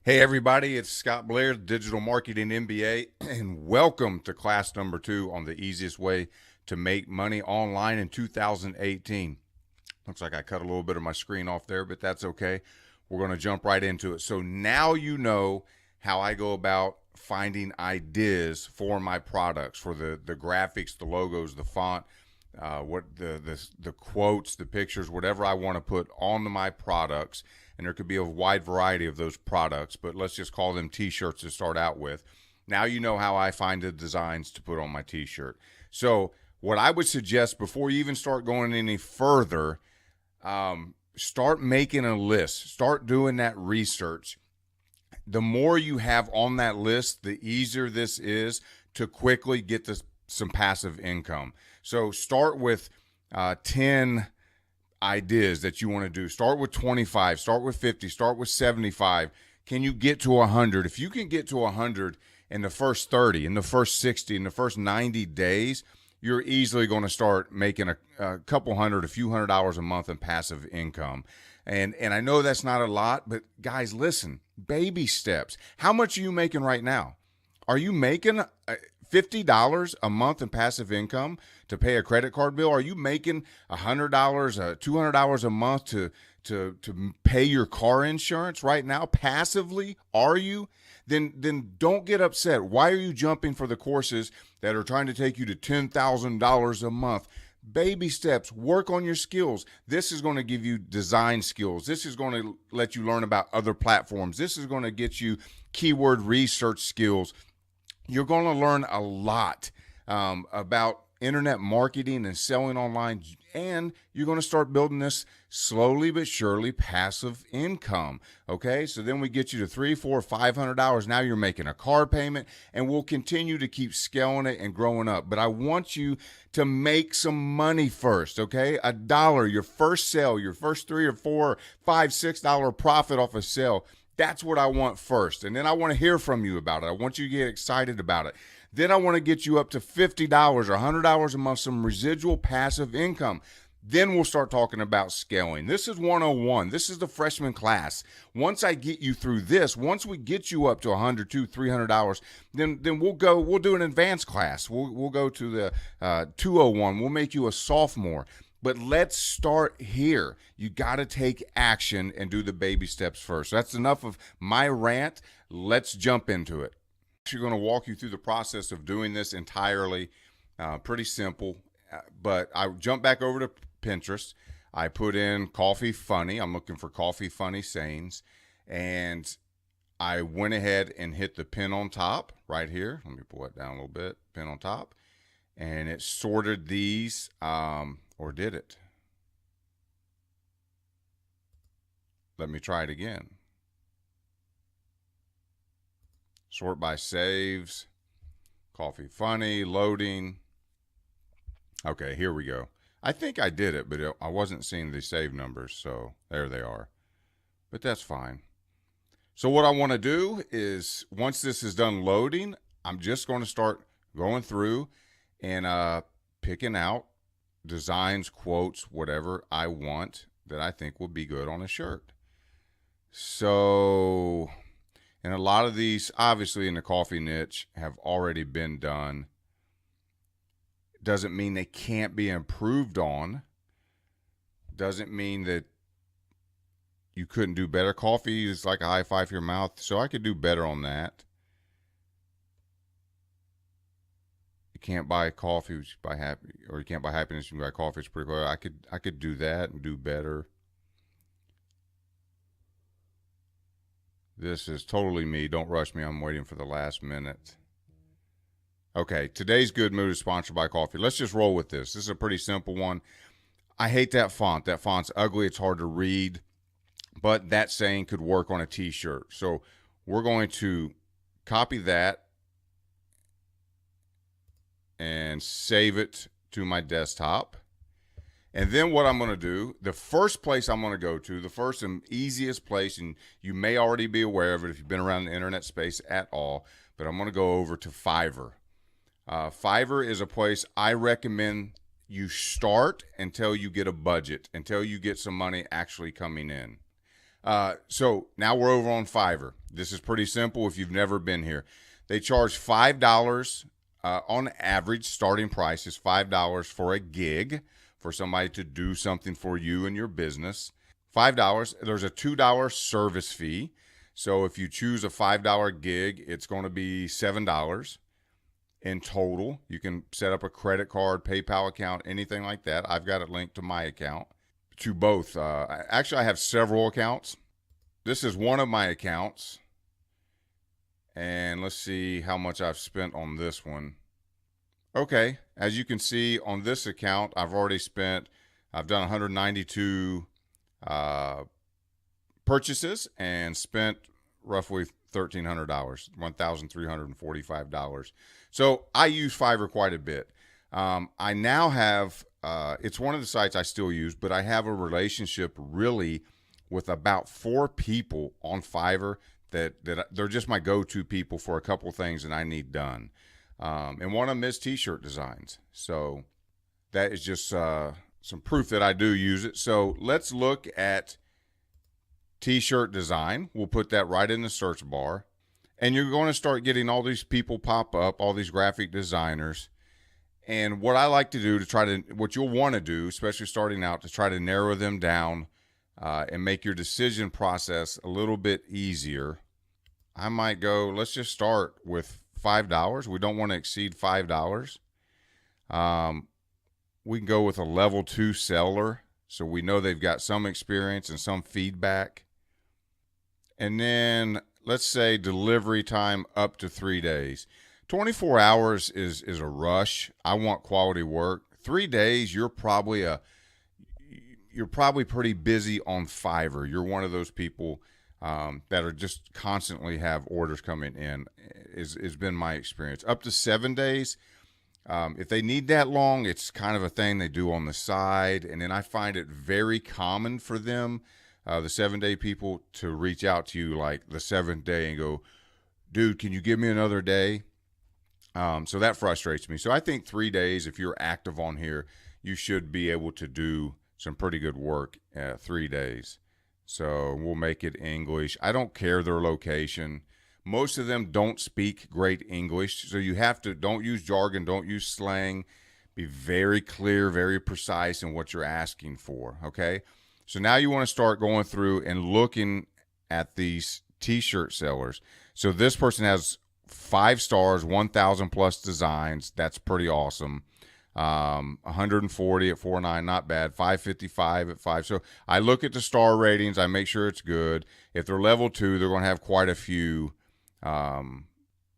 Hey everybody, it's Scott Blair, Digital Marketing MBA, and welcome to class number 2 on the easiest way to make money online in 2018. Looks like I cut a little bit of my screen off there, but that's okay. We're going to jump right into it. So now you know how I go about finding ideas for my products, for the graphics, the logos, the font, what the quotes, the pictures, whatever I want to put on my products. And there could be a wide variety of those products, but let's just call them t-shirts to start out with. Now you know how I find the designs to put on my t-shirt. So what I would suggest before you even start going any further, start making a list. Start doing that research. The more you have on that list, the easier this is to quickly get some passive income. So start with 10 ideas that you want to do. Start with 25, start with 50, start with 75. Can you get to 100? If you can get to 100 in the first 30, in the first 60, in the first 90 days, you're easily going to start making a couple hundred, a few $100s a month in passive income. And I know that's not a lot, but guys, listen, baby steps. How much are you making right now? Are you making $50 a month in passive income to pay a credit card bill? Are you making $100, $200 a month to pay your car insurance right now passively? Are you? Then don't get upset. Why are you jumping for the courses that are trying to take you to $10,000 a month? Baby steps, work on your skills. This is going to give you design skills. This is going to let you learn about other platforms. This is going to get you keyword research skills. You're going to learn a lot about internet marketing and selling online, and you're going to start building this slowly but surely passive income. Okay, so then we get you to $300, $400, $500. Now you're making a car payment, and we'll continue to keep scaling it and growing up. But I want you to make some money first. Okay, $1, your first sale, your first $3 or $4, $5, $6 profit off a sale. That's what I want first. And then I want to hear from you about it. I want you to get excited about it. Then I want to get you up to $50 or $100 a month, some residual passive income. Then we'll start talking about scaling. This is 101. This is the freshman class. Once I get you through this, once we get you up to $100, $200, $300, then we'll do an advanced class. We'll go to the 201. We'll make you a sophomore. But let's start here. You got to take action and do the baby steps first. So that's enough of my rant. Let's jump into it. I'm going to walk you through the process of doing this entirely. Pretty simple. But I jump back over to Pinterest. I put in coffee funny. I'm looking for coffee funny sayings. And I went ahead and hit the pin on top right here. Let me pull it down a little bit. Pin on top. And it sorted these. Or did it? Let me try it again. Sort by saves. Coffee funny. Loading. Okay, here we go. I think I did it, but I wasn't seeing the save numbers, so there they are. But that's fine. So what I want to do is, once this is done loading, I'm just going to start going through and picking out designs, quotes, whatever I want that I think will be good on a shirt. So, and a lot of these, obviously in the coffee niche, have already been done. Doesn't mean they can't be improved on. Doesn't mean that you couldn't do better. Coffee is like a high five for your mouth, so I could do better on that. Can't buy coffee, you buy happy, or you can't buy happiness, you can buy coffee. It's pretty clear. I could do that and do better. This is totally me. Don't rush me. I'm waiting for the last minute. Okay, today's Good Mood is sponsored by coffee. Let's just roll with this. This is a pretty simple one. I hate that font. That font's ugly. It's hard to read, but that saying could work on a t-shirt. So we're going to copy that and save it to my desktop. And then what I'm going to do, the first place I'm going to go to, the first and easiest place, and you may already be aware of it if you've been around the internet space at all, but I'm going to go over to Fiverr. Fiverr is a place I recommend you start until you get a budget, until you get some money actually coming in. So now we're over on Fiverr. This is pretty simple if you've never been here. They charge $5 on average. Starting price is $5 for a gig for somebody to do something for you and your business. $5. There's a $2 service fee. So if you choose a $5 gig, it's going to be $7 in total. You can set up a credit card, PayPal account, anything like that. I've got it linked to my account. To both. Actually, I have several accounts. This is one of my accounts. And let's see how much I've spent on this one. Okay, as you can see on this account, I've done 192 purchases and spent roughly $1,300, $1,345. So I use Fiverr quite a bit. I now have, it's one of the sites I still use, but I have a relationship really with about 4 people on Fiverr that they're just my go-to people for a couple of things that I need done. And one of them is t-shirt designs. So that is just some proof that I do use it. So let's look at t-shirt design. We'll put that right in the search bar. And you're going to start getting all these people pop up, all these graphic designers. And what I like to do what you'll want to do, especially starting out, to try to narrow them down and make your decision process a little bit easier. I might go, let's just start with $5. We don't want to exceed $5. We can go with a level 2 seller, so we know they've got some experience and some feedback. And then let's say delivery time up to 3 days. 24 hours is a rush. I want quality work. 3 days, you're probably pretty busy on Fiverr. You're one of those people that are just constantly have orders coming in. Has been my experience. Up to 7 days. If they need that long, it's kind of a thing they do on the side. And then I find it very common for them, the 7-day people, to reach out to you like the 7th day and go, dude, can you give me another day? So that frustrates me. So I think 3 days, if you're active on here, you should be able to do some pretty good work 3 days. So we'll make it English. I don't care their location. Most of them don't speak great English. So you have to, don't use jargon, don't use slang. Be very clear, very precise in what you're asking for. Okay. So now you want to start going through and looking at these t-shirt sellers. So this person has 5 stars, 1,000 plus designs. That's pretty awesome. 140 at 4.9, not bad. 555 at 5. So I look at the star ratings. I make sure it's good. If they're level 2, they're going to have quite a few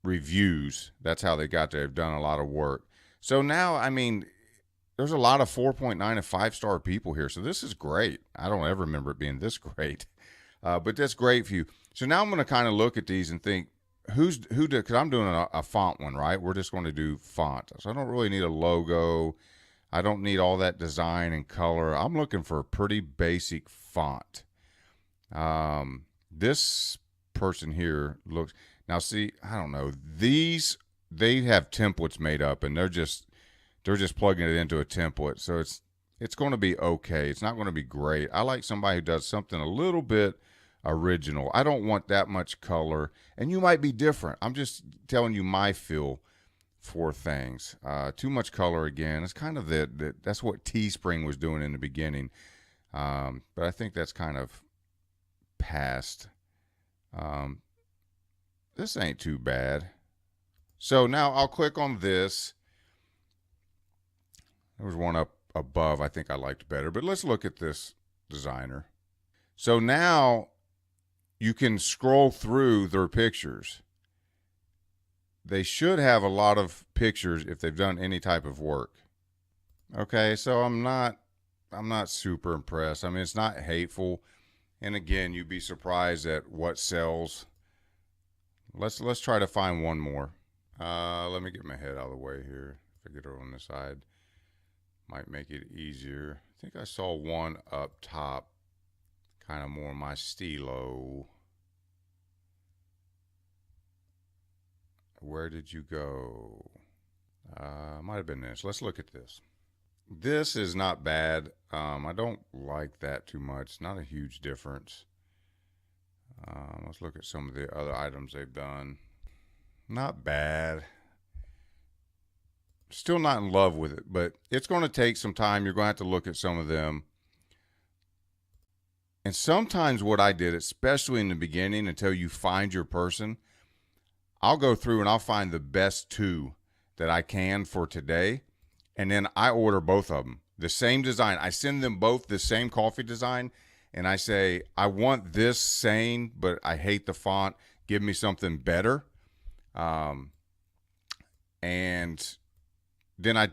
reviews. That's how they got there. They've done a lot of work. So now, I mean, there's a lot of 4.9 and 5-star people here. So this is great. I don't ever remember it being this great, but that's great for you. So now I'm going to kind of look at these and think, because I'm doing a font one, right? We're just going to do font. So I don't really need a logo. I don't need all that design and color. I'm looking for a pretty basic font. This person here looks, now see, I don't know. They have templates made up and they're just plugging it into a template. So it's going to be okay. It's not going to be great. I like somebody who does something a little bit original. I don't want that much color, and you might be different. I'm just telling you my feel for things. Too much color again. It's kind of that's what Teespring was doing in the beginning, but I think that's kind of past. This ain't too bad. So now I'll click on this. There was one up above I think I liked better, but let's look at this designer. So now you can scroll through their pictures. They should have a lot of pictures if they've done any type of work. Okay, so I'm not super impressed. I mean, it's not hateful. And again, you'd be surprised at what sells. Let's try to find one more. Let me get my head out of the way here. If I get her on this side, might make it easier. I think I saw one up top, kind of more my stilo. Where did you go? Might have been this. Let's look at this. This is not bad. I don't like that too much. Not a huge difference. Let's look at some of the other items they've done. Not bad. Still not in love with it, but it's going to take some time. You're going to have to look at some of them. And sometimes what I did, especially in the beginning, until you find your person, I'll go through and I'll find the best two that I can for today. And then I order both of them. The same design. I send them both the same coffee design. And I say, I want this same, but I hate the font. Give me something better. And then I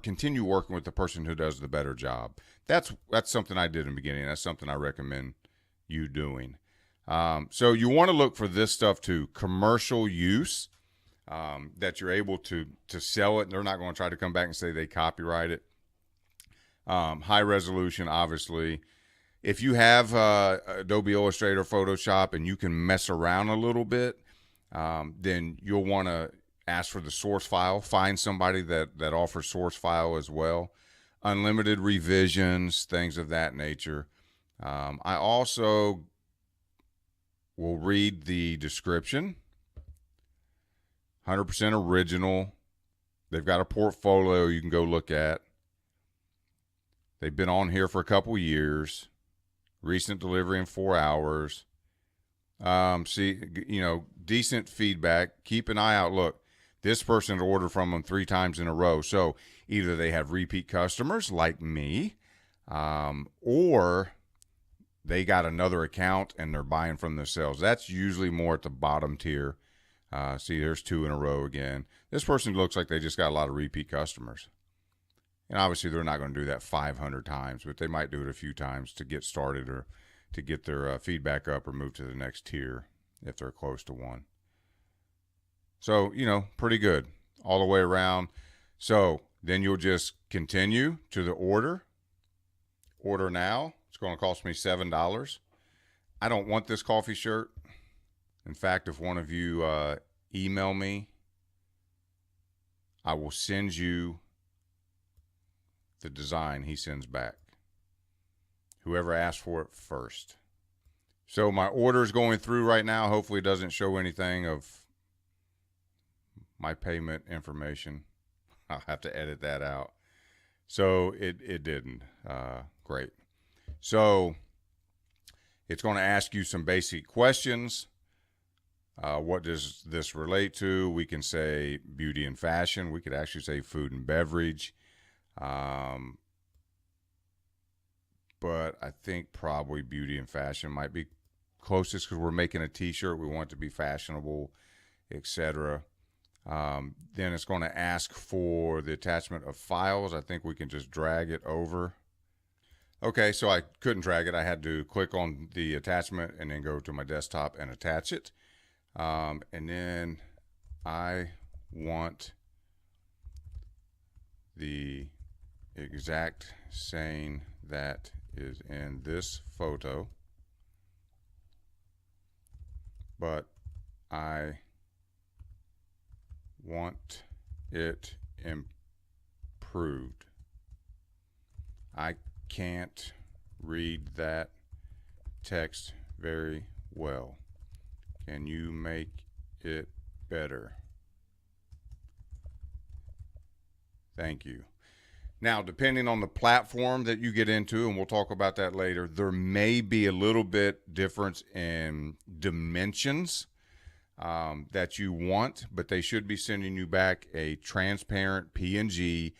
continue working with the person who does the better job. That's something I did in the beginning. That's something I recommend you doing. So you want to look for this stuff too. Commercial use, that you're able to sell it. They're not going to try to come back and say they copyright it. High resolution, obviously. If you have Adobe Illustrator, Photoshop, and you can mess around a little bit, then you'll want to ask for the source file. Find somebody that offers source file as well. Unlimited revisions, things of that nature. I also will read the description. 100% original. They've got a portfolio you can go look at. They've been on here for a couple years. Recent delivery in 4 hours. Decent feedback. Keep an eye out. Look, this person ordered from them 3 times in a row. So either they have repeat customers like me, or they got another account and they're buying from themselves. That's usually more at the bottom tier. See, there's 2 in a row again. This person looks like they just got a lot of repeat customers. And obviously they're not going to do that 500 times, but they might do it a few times to get started or to get their feedback up or move to the next tier if they're close to 1. So, pretty good all the way around. So then you'll just continue to the order. Order now. It's going to cost me $7. I don't want this coffee shirt. In fact, if one of you email me, I will send you the design he sends back. Whoever asked for it first. So my order is going through right now. Hopefully it doesn't show anything of my payment information. I'll have to edit that out. So it didn't. Great. So it's going to ask you some basic questions. What does this relate to? We can say beauty and fashion. We could actually say food and beverage. But I think probably beauty and fashion might be closest because we're making a t-shirt. We want it to be fashionable, etc. Then it's going to ask for the attachment of files. I think we can just drag it over. Okay, so I couldn't drag it. I had to click on the attachment and then go to my desktop and attach it. And then I want the exact same that is in this photo, but I want it improved. I can't read that text very well. Can you make it better? Thank you. Now, depending on the platform that you get into, and we'll talk about that later, there may be a little bit difference in dimensions that you want, but they should be sending you back a transparent PNG.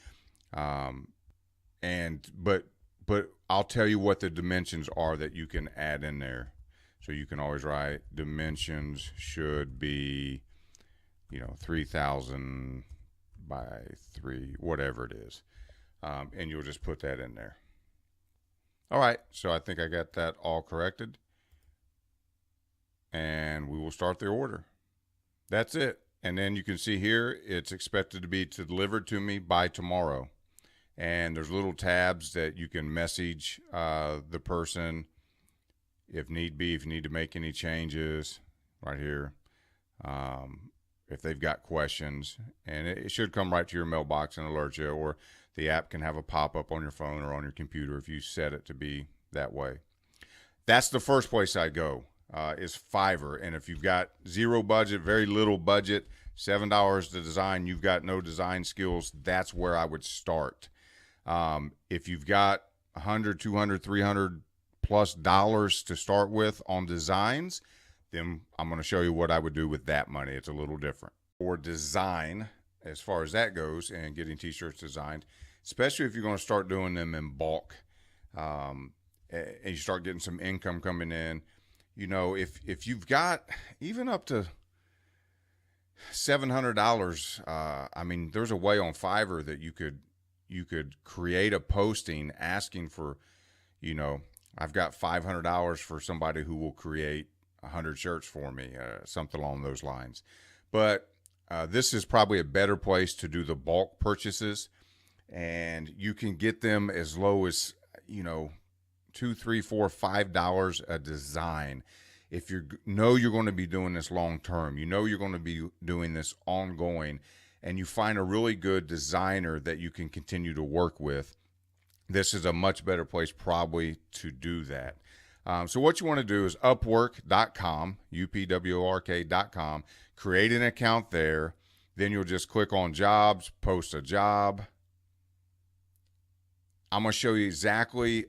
But I'll tell you what the dimensions are that you can add in there. So you can always write dimensions should be, 3,000 by 3, whatever it is. And you'll just put that in there. All right, so I think I got that all corrected. And we will start the order. That's it. And then you can see here, it's expected to be delivered to me by tomorrow. And there's little tabs that you can message the person if need be, if you need to make any changes right here. If they've got questions, and it should come right to your mailbox and alert you, or the app can have a pop-up on your phone or on your computer if you set it to be that way. That's the first place I'd go, is Fiverr. And if you've got zero budget, very little budget, $7 to design, you've got no design skills, that's where I would start. If you've got 100, 200, 300 plus dollars to start with on designs, then I'm going to show you what I would do with that money. It's a little different. For design, as far as that goes, and getting t-shirts designed, especially if you're going to start doing them in bulk, and you start getting some income coming in, you know, if you've got even up to $700, I mean, there's a way on Fiverr that you could create a posting asking for, you know, I've got $500 for somebody who will create 100 shirts for me, something along those lines. But this is probably a better place to do the bulk purchases, and you can get them as low as, you know, $2, $3, $4, $5 a design. If you know you're going to be doing this long term, you know you're going to be doing this ongoing, and you find a really good designer that you can continue to work with, this is a much better place probably to do that. So what you want to do is upwork.com, upwork.com, create an account there. Then you'll just click on jobs, post a job. I'm going to show you exactly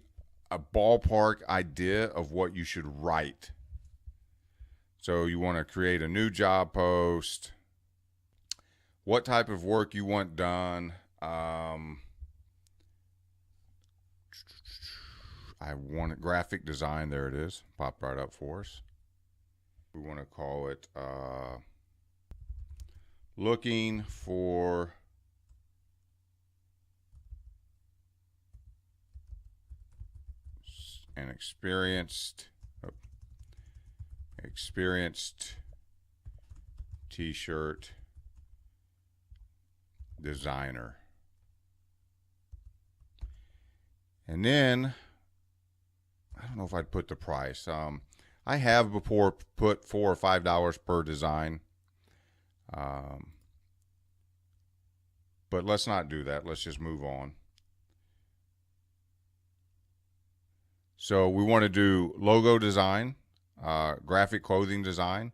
a ballpark idea of what you should write. So you want to create a new job post, what type of work you want done. I want it graphic design. There it is. Popped right up for us. We want to call it looking for an experienced t-shirt designer. And then I don't know if I'd put the price. I have before put $4 or $5 per design. But let's not do that. Let's just move on. So we want to do logo design, graphic clothing design.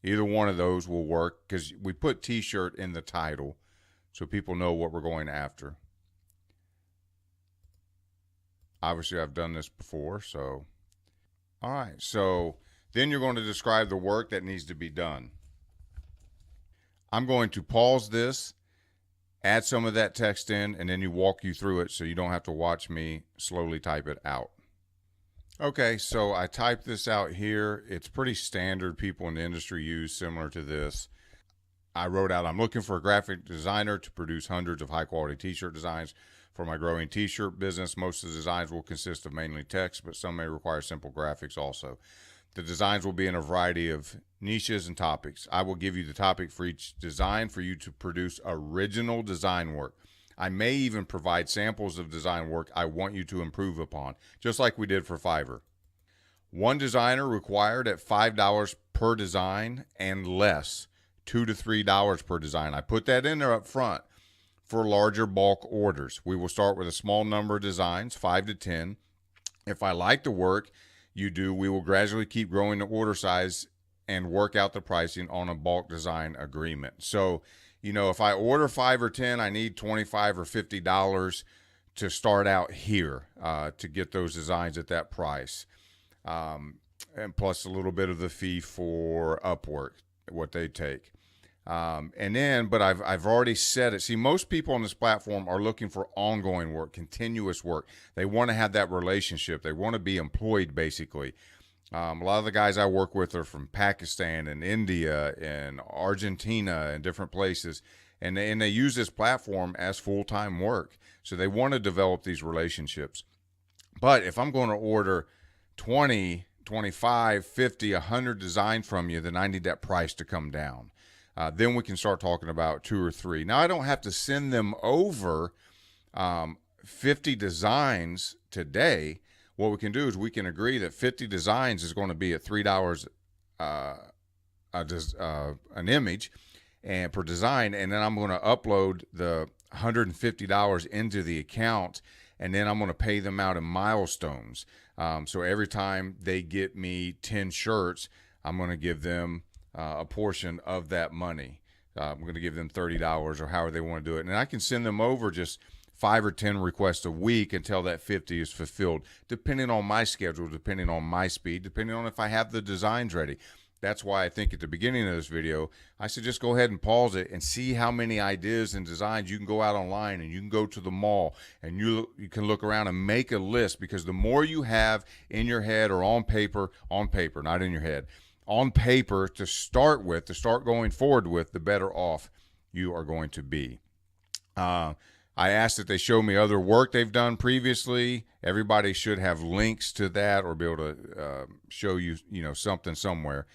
Either one of those will work because we put t-shirt in the title so people know what we're going after. Obviously, I've done this before, so. All right, so then you're going to describe the work that needs to be done. I'm going to pause this, add some of that text in, and then walk you through it so you don't have to watch me slowly type it out. Okay, so I typed this out here. It's pretty standard. People in the industry use similar to this. I wrote out, I'm looking for a graphic designer to produce hundreds of high-quality t-shirt designs for my growing t-shirt business. Most of the designs will consist of mainly text, but some may require simple graphics also. The designs will be in a variety of niches and topics. I will give you the topic for each design for you to produce original design work. I may even provide samples of design work I want you to improve upon, just like we did for Fiverr. One designer required at $5 per design and less, $2 to $3 per design. I put that in there up front for larger bulk orders. We will start with a small number of designs, 5 to 10. If I like the work you do, we will gradually keep growing the order size and work out the pricing on a bulk design agreement. So, you know, if I order 5 or 10, I need $25 or $50 to start out here to get those designs at that price. And plus a little bit of the fee for Upwork, what they take. And then, but I've already said it. See, most people on this platform are looking for ongoing work, continuous work. They want to have that relationship. They want to be employed, basically. A lot of the guys I work with are from Pakistan and India and Argentina and different places. And they use this platform as full-time work. So they want to develop these relationships. But if I'm going to order 20, 25, 50, 100 designs from you, then I need that price to come down. Then we can start talking about 2 or 3. Now, I don't have to send them over 50 designs today. What we can do is we can agree that 50 designs is going to be at $3 an image and per design, and then I'm going to upload the $150 into the account, and then I'm going to pay them out in milestones. So every time they get me 10 shirts, I'm going to give them a portion of that money. I'm going to give them $30 or however they want to do it. And I can send them over just 5 or 10 requests a week until that 50 is fulfilled, depending on my schedule, depending on my speed, depending on if I have the designs ready. That's why I think at the beginning of this video, I said just go ahead and pause it and see how many ideas and designs you can go out online, and you can go to the mall and you can look around and make a list, because the more you have in your head or on paper, not in your head, on paper to start with, to start going forward with, the better off you are going to be. I asked that they show me other work they've done previously. Everybody should have links to that or be able to show you, something somewhere.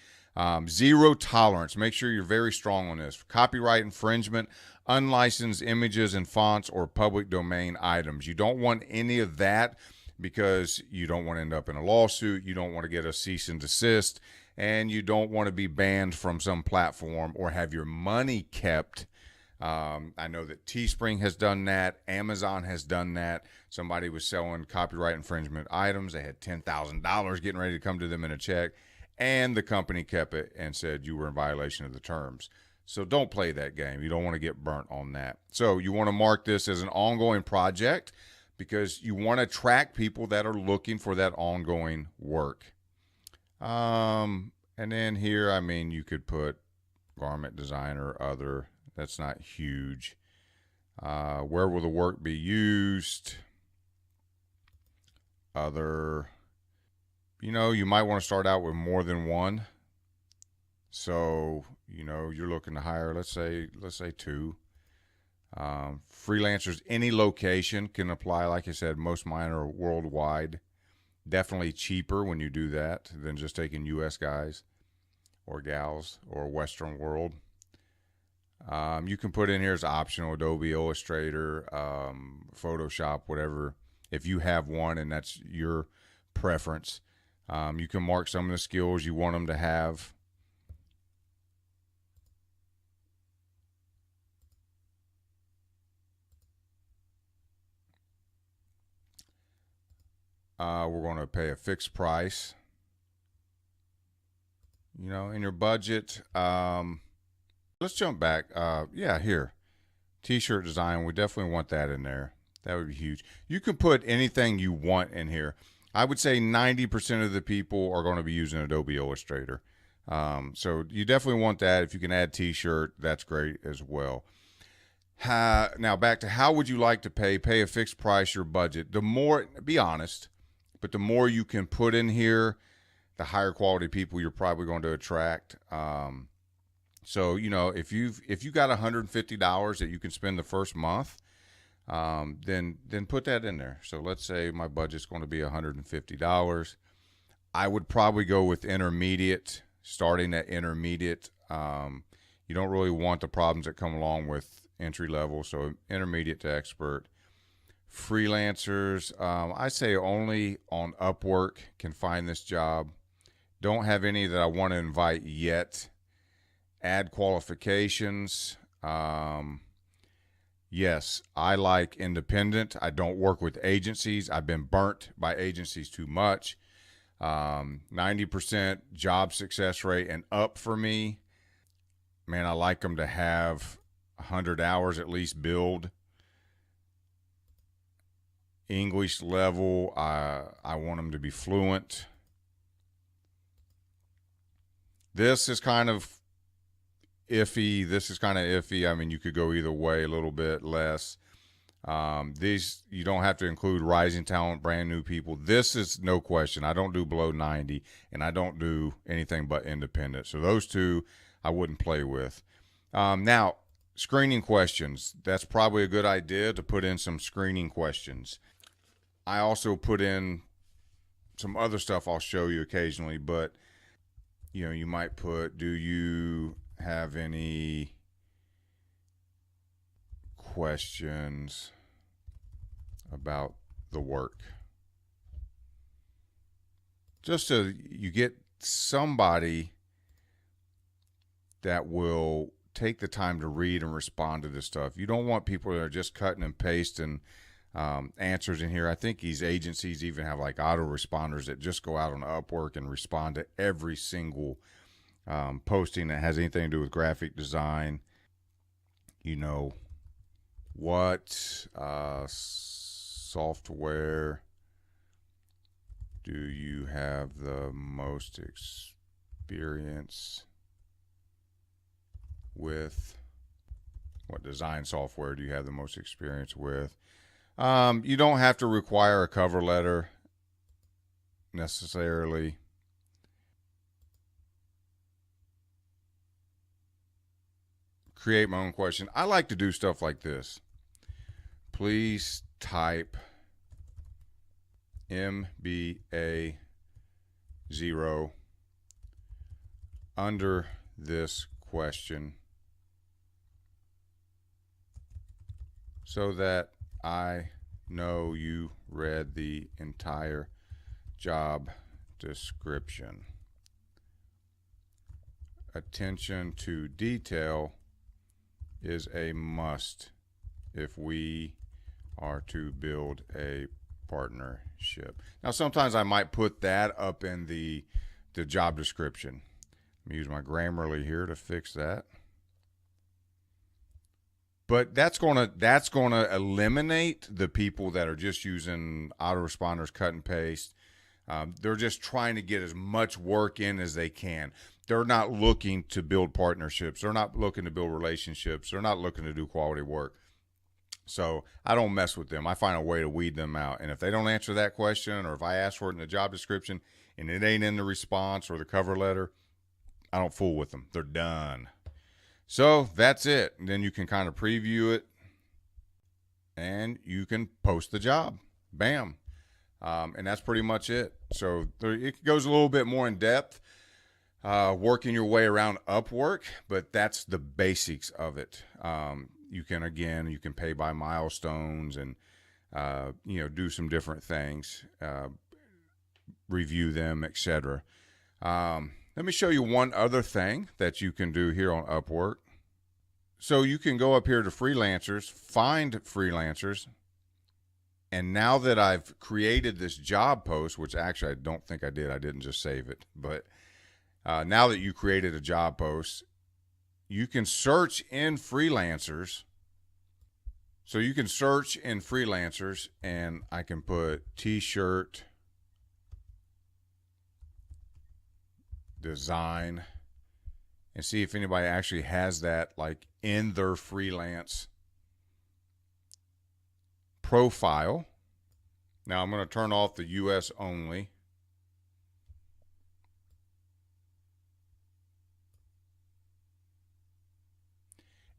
Zero tolerance. Make sure you're very strong on this. Copyright infringement, unlicensed images and fonts, or public domain items. You don't want any of that, because you don't want to end up in a lawsuit. You don't want to get a cease and desist, and you don't want to be banned from some platform or have your money kept. I know that Teespring has done that. Amazon has done that. Somebody was selling copyright infringement items. They had $10,000 getting ready to come to them in a check, and the company kept it and said you were in violation of the terms. So don't play that game. You don't want to get burnt on that. So you want to mark this as an ongoing project, because you want to attract people that are looking for that ongoing work. And then here, you could put garment designer, other. That's not huge. Where will the work be used? Other. You might want to start out with more than one. So, you're looking to hire, let's say 2. Freelancers, any location can apply. Like I said, most mine are worldwide. Definitely cheaper when you do that than just taking U.S. guys or gals or Western world. You can put in here as optional Adobe Illustrator, Photoshop, whatever, if you have one and that's your preference. You can mark some of the skills you want them to have. We're going to pay a fixed price. In your budget. Let's jump back. Here. T-shirt design. We definitely want that in there. That would be huge. You can put anything you want in here. I would say 90% of the people are going to be using Adobe Illustrator. So you definitely want that. If you can add T-shirt, that's great as well. Now back to how would you like to pay? Pay a fixed price, your budget. The more, be honest, but the more you can put in here, the higher quality people you're probably going to attract. So, if you got $150 that you can spend the first month, then put that in there. So let's say my budget's going to be $150. I would probably go with intermediate, starting at intermediate. You don't really want the problems that come along with entry level. So intermediate to expert. Freelancers, I say only on Upwork can find this job. Don't have any that I want to invite yet. Add qualifications. Yes, I like independent. I don't work with agencies. I've been burnt by agencies too much. 90% job success rate and up for me. Man, I like them to have 100 hours at least billed. English level, I want them to be fluent. This is kind of iffy. I mean, you could go either way, a little bit less. These, you don't have to include rising talent, brand new people. This is no question. I don't do below 90, and I don't do anything but independent. So those two I wouldn't play with. Now, screening questions. That's probably a good idea to put in some screening questions. I also put in some other stuff I'll show you occasionally, but you might put, do you have any questions about the work? Just so you get somebody that will take the time to read and respond to this stuff. You don't want people that are just cutting and pasting answers in here. I think these agencies even have like autoresponders that just go out on Upwork and respond to every single posting that has anything to do with graphic design. You know, what software do you have the most experience with? What design software do you have the most experience with? You don't have to require a cover letter necessarily. Create my own question. I like to do stuff like this. Please type MBA 0 under this question so that I know you read the entire job description. Attention to detail is a must if we are to build a partnership. Now, sometimes I might put that up in the job description. Let me use my Grammarly here to fix that. But that's gonna eliminate the people that are just using autoresponders, cut and paste. They're just trying to get as much work in as they can. They're not looking to build partnerships. They're not looking to build relationships. They're not looking to do quality work. So I don't mess with them. I find a way to weed them out. And if they don't answer that question, or if I ask for it in the job description and it ain't in the response or the cover letter, I don't fool with them. They're done. So that's it. And then you can kind of preview it and you can post the job. Bam. And that's pretty much it. So it goes a little bit more in depth, working your way around Upwork, but that's the basics of it. You can pay by milestones and, do some different things, review them, etc. Let me show you one other thing that you can do here on Upwork. So you can go up here to freelancers, find freelancers. And now that I've created this job post, which actually I don't think I did, I didn't just save it. But now that you created a job post, you can search in freelancers. So you can search in freelancers and I can put t-shirt design and see if anybody actually has that like in their freelance profile. Now I'm going to turn off the US only.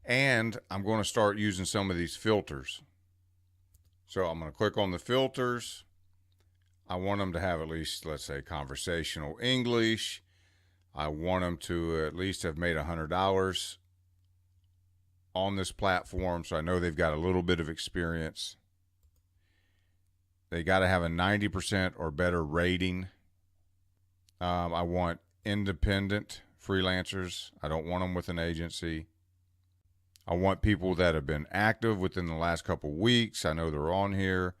And I'm going to start using some of these filters. So I'm going to click on the filters. I want them to have at least, let's say, conversational English. I want them to at least have made $100 on this platform, so I know they've got a little bit of experience. They got to have a 90% or better rating. I want independent freelancers. I don't want them with an agency. I want people that have been active within the last couple of weeks. I know they're on here.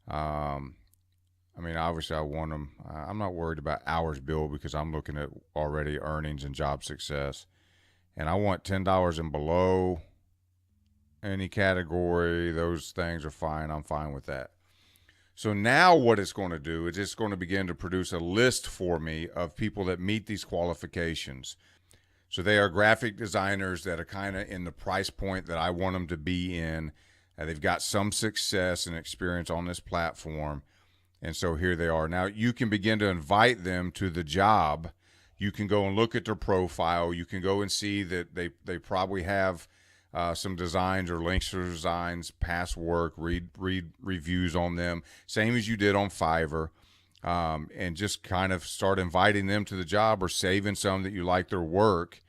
Obviously I want them. I'm not worried about hours billed because I'm looking at already earnings and job success. And I want $10 and below any category. Those things are fine. I'm fine with that. So now what it's going to do is it's going to begin to produce a list for me of people that meet these qualifications. So they are graphic designers that are kind of in the price point that I want them to be in. They've got some success and experience on this platform. And so here they are. Now you can begin to invite them to the job. You can go and look at their profile. You can go and see that they probably have some designs or links to designs, past work, read reviews on them, same as you did on Fiverr. And just kind of start inviting them to the job or saving some that you like their work.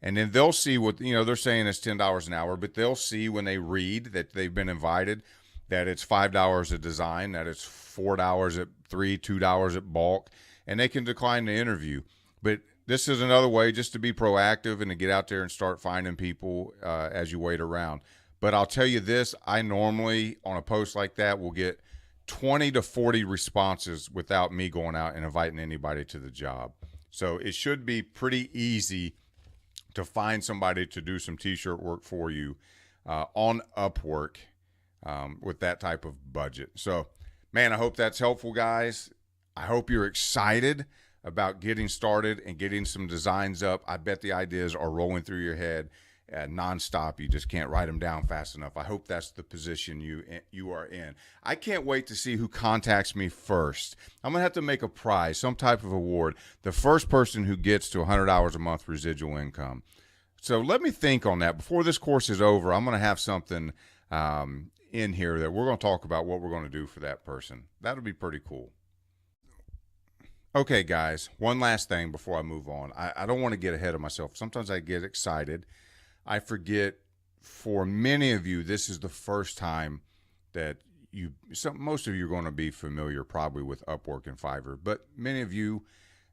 And then they'll see what, they're saying it's $10 an hour, but they'll see when they read that they've been invited that it's $5 a design, that it's $4 at $2 at bulk, and they can decline the interview. But this is another way just to be proactive and to get out there and start finding people as you wait around. But I'll tell you this, I normally on a post like that will get 20 to 40 responses without me going out and inviting anybody to the job. So it should be pretty easy to find somebody to do some t-shirt work for you on Upwork with that type of budget. So, man, I hope that's helpful, guys. I hope you're excited about getting started and getting some designs up. I bet the ideas are rolling through your head nonstop. You just can't write them down fast enough. I hope that's the position you are in. I can't wait to see who contacts me first. I'm going to have to make a prize, some type of award. The first person who gets to $100 a month residual income. So let me think on that. Before this course is over, I'm going to have something in here that we're going to talk about what we're going to do for that person. That'll be pretty cool. Okay, guys, one last thing before I move on. I don't want to get ahead of myself. Sometimes I get excited. I forget, for many of you, this is the first time that most of you are going to be familiar probably with Upwork and Fiverr, but many of you,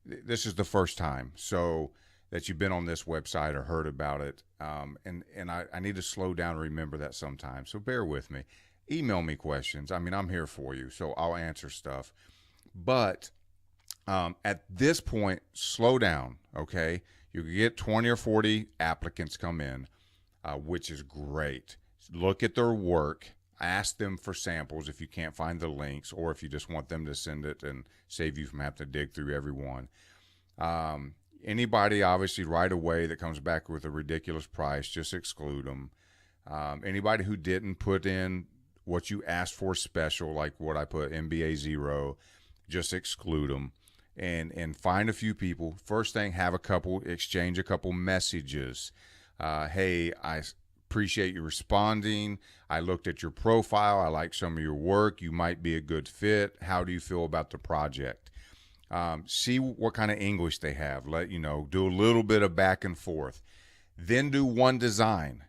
this is the first time so that you've been on this website or heard about it. And I need to slow down and remember that sometimes. So bear with me. Email me questions. I mean, I'm here for you, so I'll answer stuff. But at this point, slow down, okay? You can get 20 or 40 applicants come in, which is great. Look at their work. Ask them for samples if you can't find the links, or if you just want them to send it and save you from having to dig through every one. Anybody, obviously, right away that comes back with a ridiculous price, just exclude them. Anybody who didn't put in what you asked for special, like what I put, MBA 0, just exclude them. And find a few people. First thing, exchange a couple messages. Hey, I appreciate you responding. I looked at your profile. I like some of your work. You might be a good fit. How do you feel about the project? See what kind of English they have. Do a little bit of back and forth. Then do one design.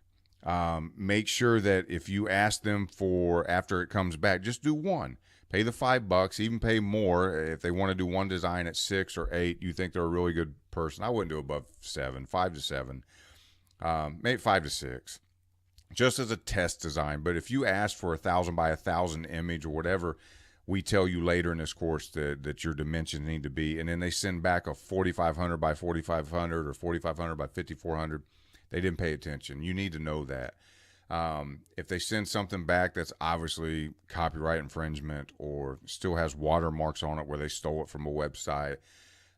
Make sure that if you ask them for, after it comes back, just do one. Pay the $5, even pay more if they want to do one design at 6 or 8. You think they're a really good person. I wouldn't do above 7, 5 to 7, maybe 5 to 6, just as a test design. But if you ask for 1,000 by 1,000 image or whatever we tell you later in this course that your dimensions need to be, and then they send back a 4,500 by 4,500 or 4,500 by 5,400, they didn't pay attention. You need to know that. If they send something back that's obviously copyright infringement or still has watermarks on it where they stole it from a website,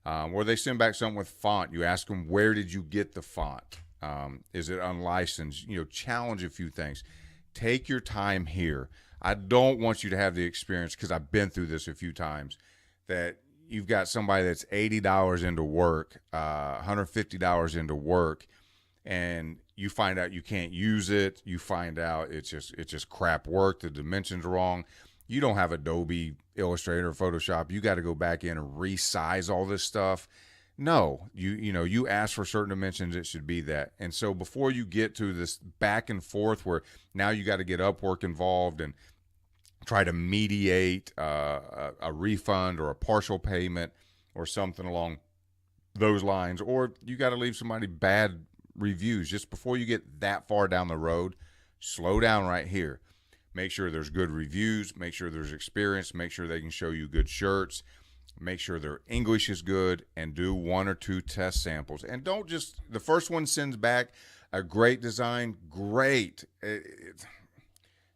or they send back something with font, you ask them, where did you get the font? Is it unlicensed? Challenge a few things. Take your time here. I don't want you to have the experience, because I've been through this a few times, that you've got somebody that's $80 into work, $150 into work, and you find out you can't use it. You find out it's just crap work. The dimensions are wrong. You don't have Adobe Illustrator or Photoshop. You got to go back in and resize all this stuff. No, you ask for certain dimensions, it should be that. And so before you get to this back and forth where now you got to get Upwork involved and try to mediate a refund or a partial payment or something along those lines, or you got to leave somebody bad reviews, just before you get that far down the road, slow down right here. Make sure there's good reviews, make sure there's experience, make sure they can show you good shirts, make sure their English is good, and do 1 or 2 test samples. And don't just, the first one sends back a great design, great. It's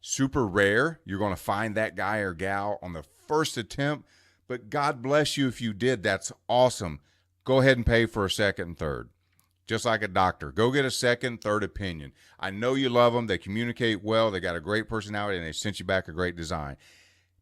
super rare. You're going to find that guy or gal on the first attempt, but God bless you if you did. That's awesome. Go ahead and pay for a second and third. Just like a doctor. Go get a second, third opinion. I know you love them. They communicate well. They got a great personality, and they sent you back a great design.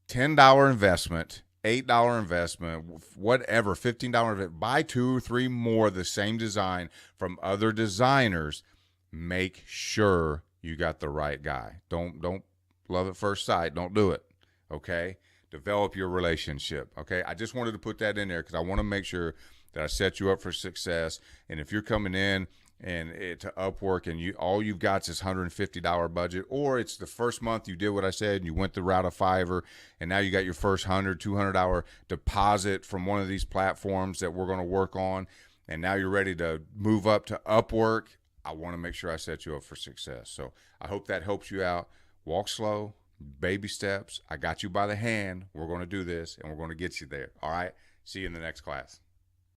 $10 investment, $8 investment, whatever, $15 investment. Buy 2 or 3 more of the same design from other designers. Make sure you got the right guy. Don't love at first sight. Don't do it, okay? Develop your relationship, okay? I just wanted to put that in there because I want to make sure that I set you up for success. And if you're coming in and to Upwork and all you've got is $150 budget, or it's the first month you did what I said and you went the route of Fiverr, and now you got your first $100, $200 deposit from one of these platforms that we're going to work on, and now you're ready to move up to Upwork, I want to make sure I set you up for success. So I hope that helps you out. Walk slow, baby steps. I got you by the hand. We're going to do this, and we're going to get you there. All right. See you in the next class.